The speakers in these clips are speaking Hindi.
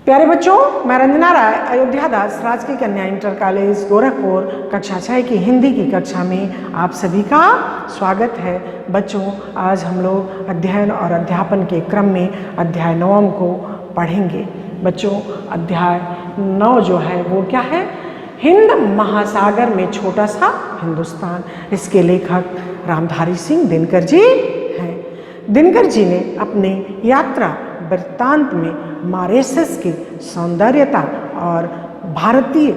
प्यारे बच्चों, मैं रंजना राय अयोध्या दास राजकीय कन्या इंटर कॉलेज गोरखपुर कक्षा 6 की हिंदी की कक्षा में आप सभी का स्वागत है। बच्चों, आज हम लोग अध्ययन और अध्यापन के क्रम में अध्याय 9 को पढ़ेंगे। बच्चों, अध्याय 9 जो है वो क्या है? हिंद महासागर में छोटा सा हिंदुस्तान। इसके लेखक रामधारी सिंह दिनकर जी हैं। दिनकर जी ने अपने यात्रा वृत्तांत में मॉरिशस की सौंदर्यता और भारतीय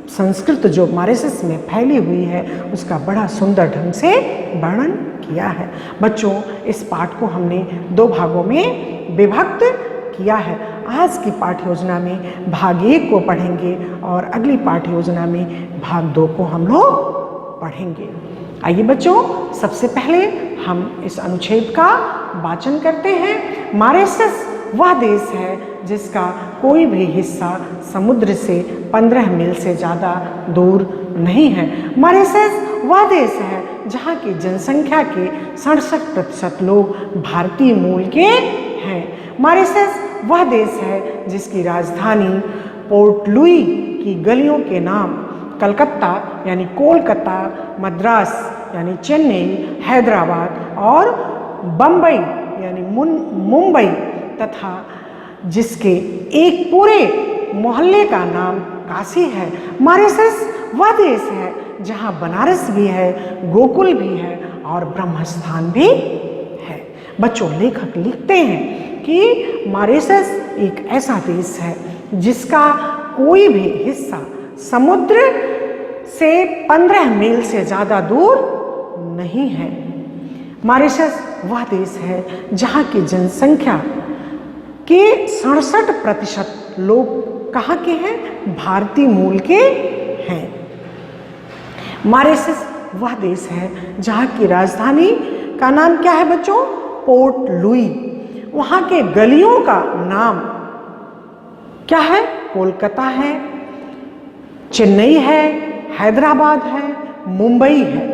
संस्कृति जो मॉरिशस में फैली हुई है उसका बड़ा सुंदर ढंग से वर्णन किया है। बच्चों, इस पाठ को हमने 2 भागों में विभक्त किया है। आज की पाठ्य योजना में भाग 1 को पढ़ेंगे और अगली पाठ्य योजना में भाग 2 को हम लोग पढ़ेंगे। आइए बच्चों, सबसे पहले हम इस अनुच्छेद का वाचन करते हैं। मॉरिशस वह देश है जिसका कोई भी हिस्सा समुद्र से 15 मील से ज़्यादा दूर नहीं है। मॉरिशस वह देश है जहाँ की जनसंख्या के 67% लोग भारतीय मूल के हैं। मॉरिशस वह देश है जिसकी राजधानी पोर्ट लुई की गलियों के नाम कलकत्ता यानी कोलकाता, मद्रास यानी चेन्नई, हैदराबाद और बम्बई यानी मुंबई तथा जिसके एक पूरे मोहल्ले का नाम काशी है। मॉरिशस वह देश है जहाँ बनारस भी है, गोकुल भी है और ब्रह्मस्थान भी है। बच्चों, लेखक लिखते हैं कि मॉरिशस एक ऐसा देश है जिसका कोई भी हिस्सा समुद्र से 15 मील से ज़्यादा दूर नहीं है। मॉरिशस वह देश है जहाँ की जनसंख्या के 67% लोग कहाँ के हैं? भारतीय मूल के हैं। मॉरिशस वह देश है जहाँ की राजधानी का नाम क्या है बच्चों? Port Louis. वहाँ के गलियों का नाम क्या है? कोलकाता है, चेन्नई है, हैदराबाद है, मुंबई है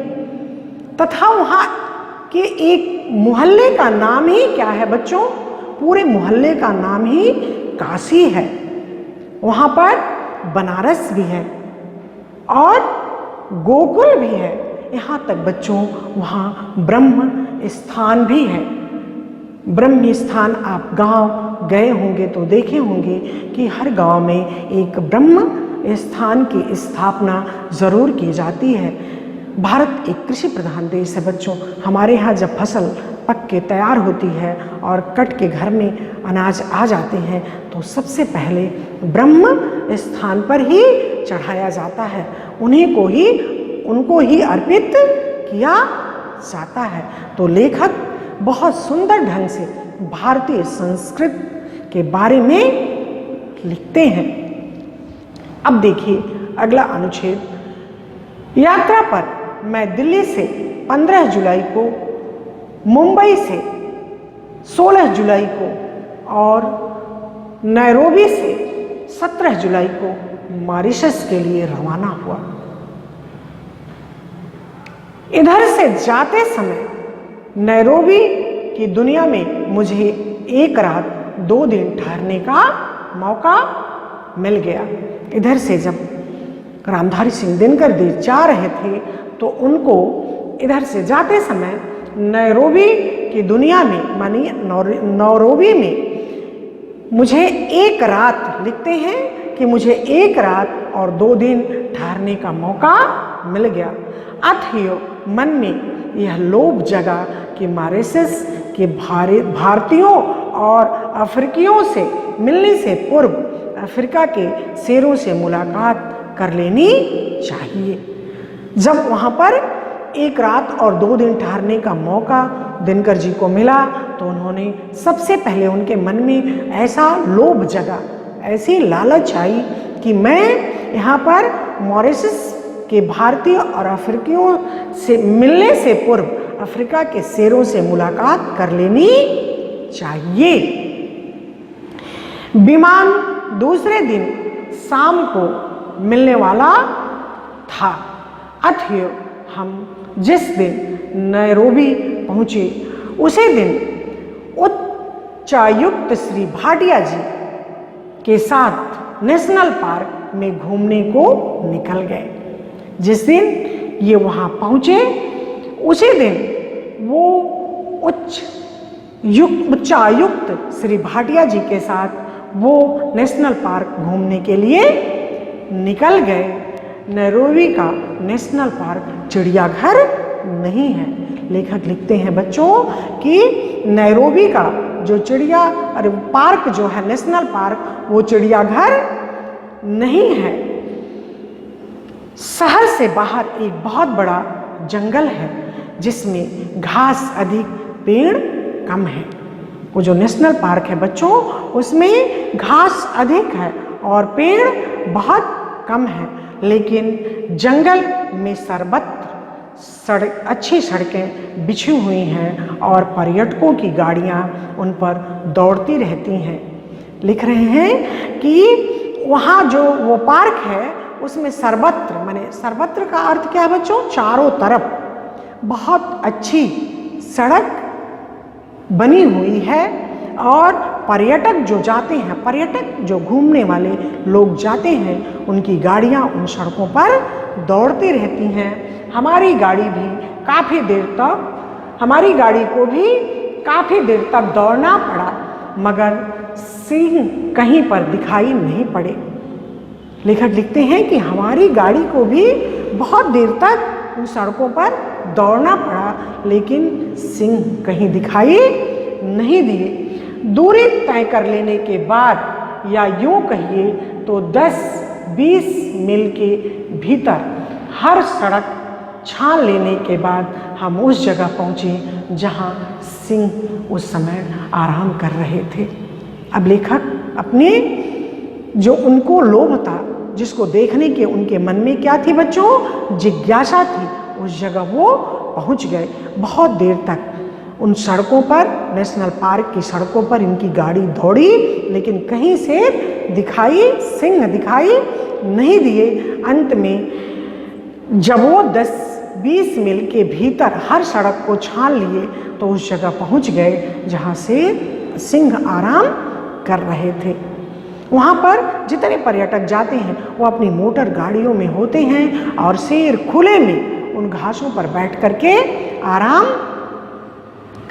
तथा वहाँ के एक मोहल्ले का नाम ही क्या है बच्चों? पूरे मोहल्ले का नाम ही काशी है। वहाँ पर बनारस भी है और गोकुल भी है। यहाँ तक बच्चों वहाँ ब्रह्म स्थान भी है। ब्रह्म स्थान आप गांव गए होंगे तो देखे होंगे कि हर गांव में एक ब्रह्म स्थान की स्थापना ज़रूर की जाती है। भारत एक कृषि प्रधान देश है बच्चों। हमारे यहाँ जब फसल पक के तैयार होती है और कट के घर में अनाज आ जाते हैं तो सबसे पहले ब्रह्म स्थान पर ही चढ़ाया जाता है। उनको ही अर्पित किया जाता है। तो लेखक बहुत सुंदर ढंग से भारतीय संस्कृति के बारे में लिखते हैं। अब देखिए अगला अनुच्छेद। यात्रा पर मैं दिल्ली से 15 जुलाई को, मुंबई से 16 जुलाई को और नैरोबी से 17 जुलाई को मॉरिशस के लिए रवाना हुआ। इधर से जाते समय नैरोबी की दुनिया में मुझे 1 रात 2 दिन ठहरने का मौका मिल गया। इधर से जब रामधारी सिंह दिनकर जी जा रहे थे तो उनको इधर से जाते समय नैरोबी की दुनिया में मानी नैरोबी में मुझे 1 रात, लिखते हैं कि मुझे 1 रात और 2 दिन ठहरने का मौका मिल गया। अतएव मन में यह लोभ जगा कि मॉरिशस के भारतीयों और अफ्रीकियों से मिलने से पूर्व अफ्रीका के शेरों से मुलाकात कर लेनी चाहिए। जब वहाँ पर 1 रात और 2 दिन ठहरने का मौका दिनकर जी को मिला तो उन्होंने सबसे पहले उनके मन में ऐसा लोभ जगा, ऐसी लालच आई कि मैं यहाँ पर मॉरिशस के भारतीय और अफ्रीकियों से मिलने से पूर्व अफ्रीका के शेरों से मुलाकात कर लेनी चाहिए। विमान दूसरे दिन शाम को मिलने वाला था। अतएव हम जिस दिन नैरोबी पहुँचे उसी दिन उच्चायुक्त श्री भाटिया जी के साथ नेशनल पार्क में घूमने को निकल गए। जिस दिन ये वहाँ पहुँचे उसी दिन वो उच्चायुक्त श्री भाटिया जी के साथ वो नेशनल पार्क घूमने के लिए निकल गए। नैरोबी का नेशनल पार्क चिड़ियाघर नहीं है। लेखक लिखते हैं बच्चों कि नैरोबी का जो पार्क जो है नेशनल पार्क वो चिड़ियाघर नहीं है। शहर से बाहर एक बहुत बड़ा जंगल है जिसमें घास अधिक पेड़ कम है। वो जो नेशनल पार्क है बच्चों उसमें घास अधिक है और पेड़ बहुत कम है, लेकिन जंगल में सर्वत्र अच्छी सड़कें बिछी हुई हैं और पर्यटकों की गाड़ियां उन पर दौड़ती रहती हैं। लिख रहे हैं कि वहाँ जो वो पार्क है उसमें सर्वत्र, माने सर्वत्र का अर्थ क्या है बच्चों? चारों तरफ बहुत अच्छी सड़क बनी हुई है और पर्यटक जो जाते हैं, पर्यटक जो घूमने वाले लोग जाते हैं, उनकी गाड़ियां उन सड़कों पर दौड़ती रहती हैं। हमारी गाड़ी को भी काफ़ी देर तक दौड़ना पड़ा मगर सिंह कहीं पर दिखाई नहीं पड़े। लेखक लिखते हैं कि हमारी गाड़ी को भी बहुत देर तक उन सड़कों पर दौड़ना पड़ा लेकिन सिंह कहीं दिखाई नहीं दिए। दूरी तय कर लेने के बाद या यूं कहिए तो 10-20 मील के भीतर हर सड़क छान लेने के बाद हम उस जगह पहुंचे जहां सिंह उस समय आराम कर रहे थे। अब लेखक अपने जो उनको लोभ था, जिसको देखने के उनके मन में क्या थी बच्चों? जिज्ञासा थी, उस जगह वो पहुंच गए। बहुत देर तक उन सड़कों पर, नेशनल पार्क की सड़कों पर इनकी गाड़ी दौड़ी लेकिन कहीं से सिंह दिखाई नहीं दिए। अंत में जब वो 10-20 मील के भीतर हर सड़क को छान लिए तो उस जगह पहुंच गए जहां से सिंह आराम कर रहे थे। वहाँ पर जितने पर्यटक जाते हैं वो अपनी मोटर गाड़ियों में होते हैं और शेर खुले में उन घासों पर बैठ करके आराम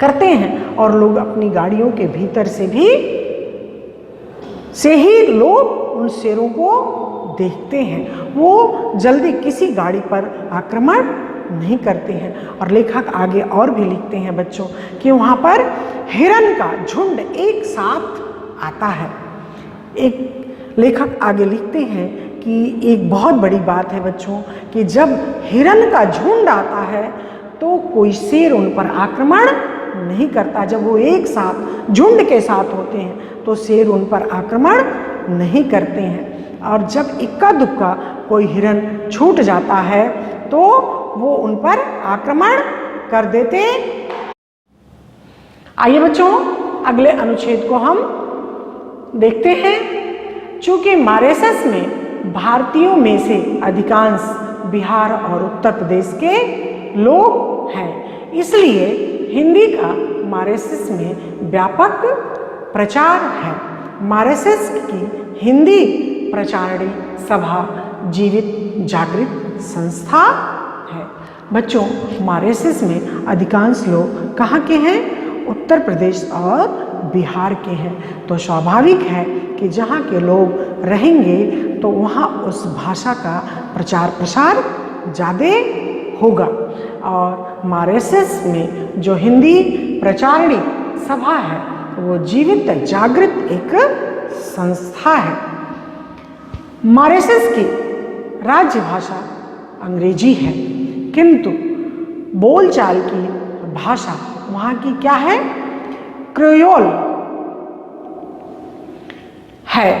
करते हैं और लोग अपनी गाड़ियों के भीतर से ही लोग उन शेरों को देखते हैं। वो जल्दी किसी गाड़ी पर आक्रमण नहीं करते हैं। और लेखक आगे और भी लिखते हैं बच्चों कि वहाँ पर हिरन का झुंड एक साथ आता है। एक लेखक आगे लिखते हैं कि एक बहुत बड़ी बात है बच्चों कि जब हिरन का झुंड आता है तो कोई शेर उन पर आक्रमण नहीं करता। जब वो एक साथ झुंड के साथ होते हैं तो शेर उन पर आक्रमण नहीं करते हैं। और जब इक्का दुक्का कोई हिरन छूट जाता है तो वो उन पर आक्रमण कर देते। आइए बच्चों अगले अनुच्छेद को हम देखते हैं। चूंकि मॉरिशस में भारतीयों में से अधिकांश बिहार और उत्तर प्रदेश के लोग हैं, इसलिए हिंदी का मॉरिशस में व्यापक प्रचार है। मॉरिशस की हिंदी प्रचारणी सभा जीवित जागृत संस्था है। बच्चों मॉरिशस में अधिकांश लोग कहाँ के हैं? उत्तर प्रदेश और बिहार के हैं। तो स्वाभाविक है कि जहाँ के लोग रहेंगे तो वहाँ उस भाषा का प्रचार प्रसार ज़्यादा होगा। और मॉरिशस में जो हिंदी प्रचारणी सभा है वो जीवित जागृत एक संस्था है। मॉरिशस की राज्य भाषा अंग्रेजी है, किंतु बोलचाल की भाषा वहाँ की क्या है? क्रियोल है।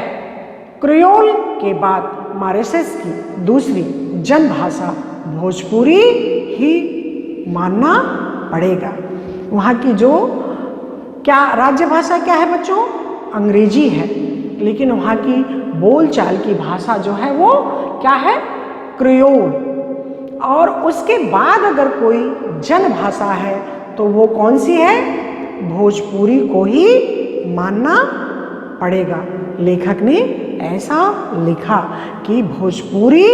क्रियोल के बाद मॉरिशस की दूसरी जनभाषा भोजपुरी ही मानना पड़ेगा। वहाँ की जो क्या राज्य भाषा क्या है बच्चों? अंग्रेजी है, लेकिन वहाँ की बोलचाल की भाषा जो है वो क्या है? क्रियोल। और उसके बाद अगर कोई जनभाषा है तो वो कौन सी है? भोजपुरी को ही मानना पड़ेगा। लेखक ने ऐसा लिखा कि भोजपुरी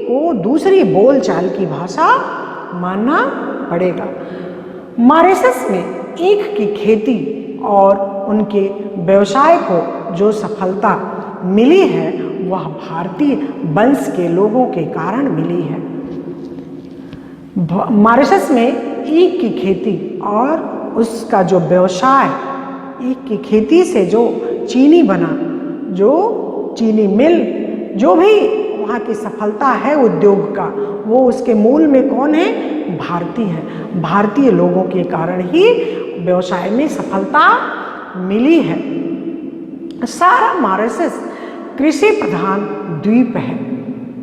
को दूसरी बोलचाल की भाषा मानना पड़ेगा। मॉरिशस में ईख की खेती और उनके व्यवसाय को जो सफलता मिली है वह भारतीय वंश के लोगों के कारण मिली है। मॉरिशस में ईख की खेती और उसका जो व्यवसाय, ईख की खेती से जो चीनी बना, जो चीनी मिल, जो भी वहाँ की सफलता है उद्योग का, वो उसके मूल में कौन है? भारतीय है। भारतीय लोगों के कारण ही व्यवसाय में सफलता मिली है। सारा मॉरिशस कृषि प्रधान द्वीप है।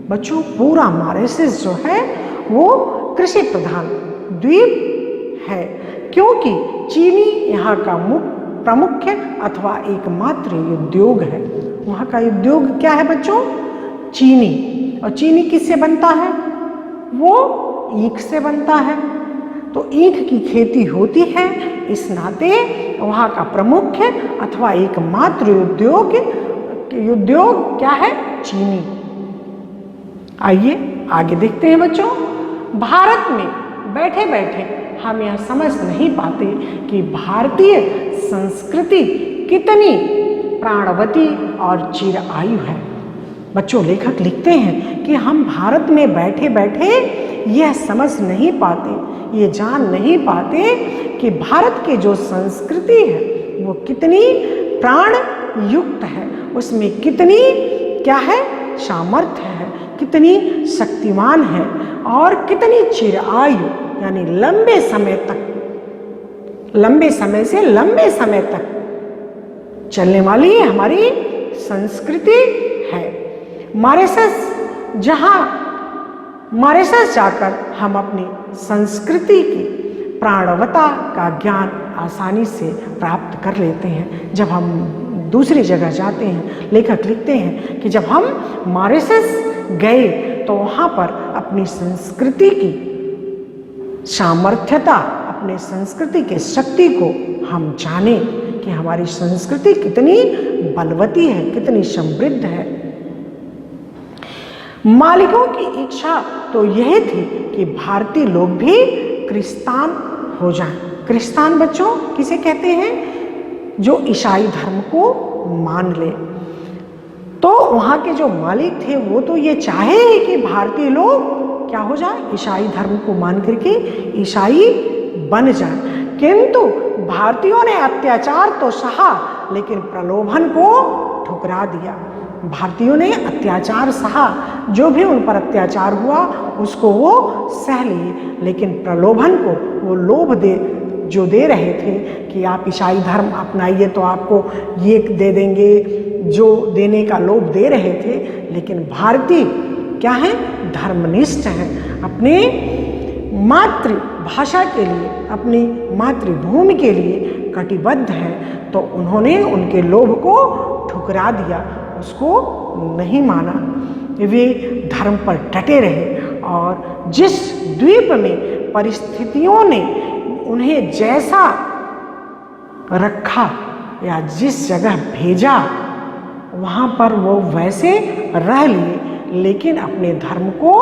बच्चों, पूरा मॉरिशस जो है वो कृषि प्रधान द्वीप है, क्योंकि चीनी यहाँ का प्रमुख अथवा एकमात्र उद्योग है। वहाँ का उद्योग क्या है बच्चों? चीनी। और चीनी किससे बनता है? वो ईख से बनता है। तो ईख की खेती होती है, इस नाते वहाँ का प्रमुख अथवा एकमात्र उद्योग क्या है? चीनी। आइए आगे देखते हैं बच्चों। भारत में बैठे बैठे हम यह समझ नहीं पाते कि भारतीय संस्कृति कितनी प्राणवती और चिरायु है। बच्चों, लेखक लिखते हैं कि हम भारत में बैठे बैठे यह समझ नहीं पाते, ये जान नहीं पाते कि भारत की जो संस्कृति है वो कितनी प्राण युक्त है, उसमें कितनी क्या है? सामर्थ्य है, कितनी शक्तिमान है और कितनी चिरायु, यानी लंबे समय तक, लंबे समय से लंबे समय तक चलने वाली हमारी संस्कृति है। मॉरिशस जाकर हम अपनी संस्कृति की प्राणवता का ज्ञान आसानी से प्राप्त कर लेते हैं। जब हम दूसरी जगह जाते हैं, लेखक लिखते हैं कि जब हम मॉरिशस गए तो वहाँ पर अपनी संस्कृति की सामर्थ्यता, अपने संस्कृति के शक्ति को हम जाने कि हमारी संस्कृति कितनी बलवती है, कितनी समृद्ध है। मालिकों की इच्छा तो यह थी कि भारतीय लोग भी क्रिस्तान हो जाएं। क्रिस्तान बच्चों किसे कहते हैं? जो ईसाई धर्म को मान ले। तो वहाँ के जो मालिक थे वो तो ये चाहे कि भारतीय लोग क्या हो जाए? ईसाई धर्म को मान करके ईसाई बन जाए। किंतु भारतीयों ने अत्याचार तो सहा, लेकिन प्रलोभन को ठुकरा दिया। भारतीयों ने अत्याचार सहा, जो भी उन पर अत्याचार हुआ उसको वो सह लिए, लेकिन प्रलोभन को, वो लोभ जो दे रहे थे कि आप ईसाई धर्म अपनाइए तो आपको ये दे देंगे, जो देने का लोभ दे रहे थे, लेकिन भारतीय क्या है? धर्मनिष्ठ हैं, अपने मातृभाषा के लिए, अपनी मातृभूमि के लिए कटिबद्ध हैं। तो उन्होंने उनके लोभ को ठुकरा दिया, उसको नहीं माना। वे धर्म पर डटे रहे और जिस द्वीप में परिस्थितियों ने उन्हें जैसा रखा या जिस जगह भेजा वहाँ पर वो वैसे रह लिए, लेकिन अपने धर्म को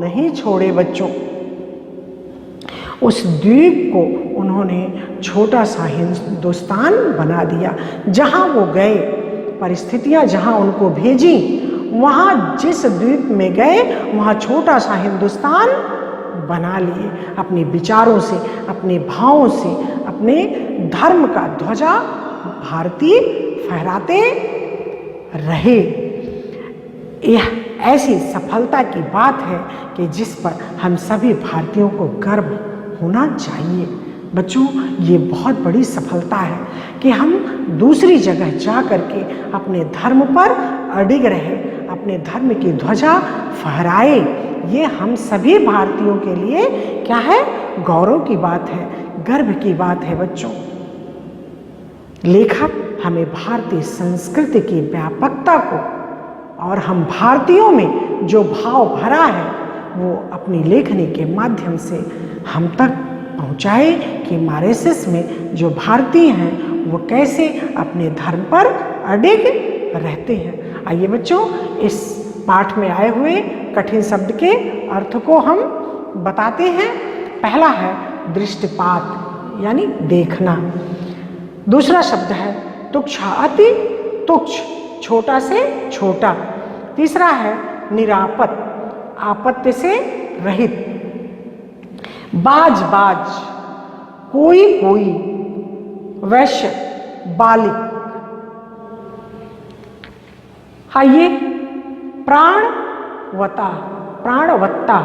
नहीं छोड़े। बच्चों, उस द्वीप को उन्होंने छोटा सा हिंदुस्तान बना दिया। जहाँ वो गए, परिस्थितियाँ जहाँ उनको भेजी, वहाँ जिस द्वीप में गए वहाँ छोटा सा हिंदुस्तान बना लिए। अपने विचारों से, अपने भावों से, अपने धर्म का ध्वजा भारतीय फहराते रहे। यह ऐसी सफलता की बात है कि जिस पर हम सभी भारतीयों को गर्व होना चाहिए। बच्चों, ये बहुत बड़ी सफलता है कि हम दूसरी जगह जा कर के अपने धर्म पर अडिग रहे, अपने धर्म की ध्वजा फहराए। ये हम सभी भारतीयों के लिए क्या है? गौरव की बात है, गर्व की बात है। बच्चों, लेखक हमें भारतीय संस्कृति की व्यापकता को और हम भारतीयों में जो भाव भरा है वो अपनी लेखनी के माध्यम से हम तक पहुँचाए कि मॉरिशस में जो भारतीय हैं वो कैसे अपने धर्म पर अडिग रहते हैं। आइए बच्चों, इस पाठ में आए हुए कठिन शब्द के अर्थ को हम बताते हैं। पहला है दृष्टिपात यानी देखना। दूसरा शब्द है तुच्छा, अति तुच्छ, छोटा से छोटा। तीसरा है निरापद, आपत्ति से रहित। बाज बाज, कोई कोई, वैश्य, बालिक। आइए प्राणवता, प्राणवत्ता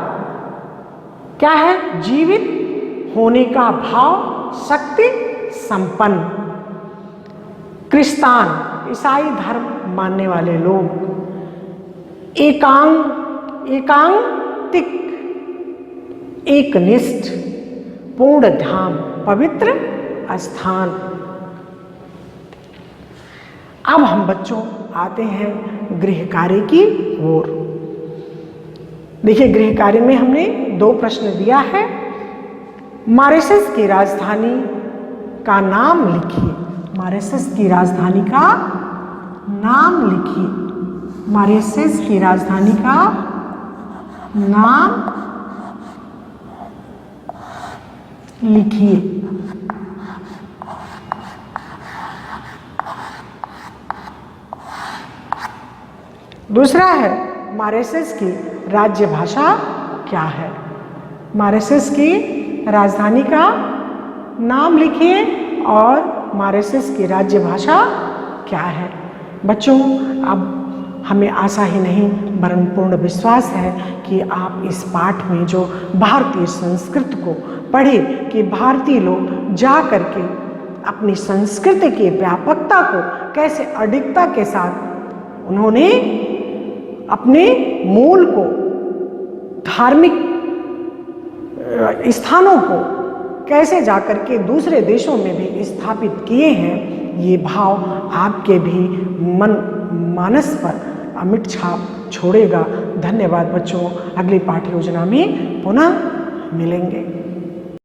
क्या है? जीवित होने का भाव, शक्ति संपन्न। क्रिस्तान, ईसाई धर्म मानने वाले लोग। एकांतिक, एकनिष्ठ, पूर्ण धाम, पवित्र स्थान। अब हम बच्चों आते हैं गृह कार्य की ओर। देखिए, गृह कार्य में हमने 2 प्रश्न दिया है। मॉरिशस की राजधानी का नाम लिखिए। मॉरिशस की राजधानी का नाम लिखिए। मॉरिशस की राजधानी का नाम लिखिए। दूसरा है मॉरिशस की राज्य भाषा क्या है? मॉरिशस की राजधानी का नाम लिखिए और मॉरिशस की राज्य भाषा क्या है? बच्चों, अब हमें आशा ही नहीं वरन पूर्ण विश्वास है कि आप इस पाठ में जो भारतीय संस्कृति को पढ़े कि भारतीय लोग जा करके अपनी संस्कृति की व्यापकता को कैसे अडिगता के साथ उन्होंने अपने मूल को, धार्मिक स्थानों को कैसे जाकर के दूसरे देशों में भी स्थापित किए हैं, ये भाव आपके भी मन मानस पर अमिट छाप छोड़ेगा। धन्यवाद बच्चों, अगली पाठ्य योजना में पुनः मिलेंगे।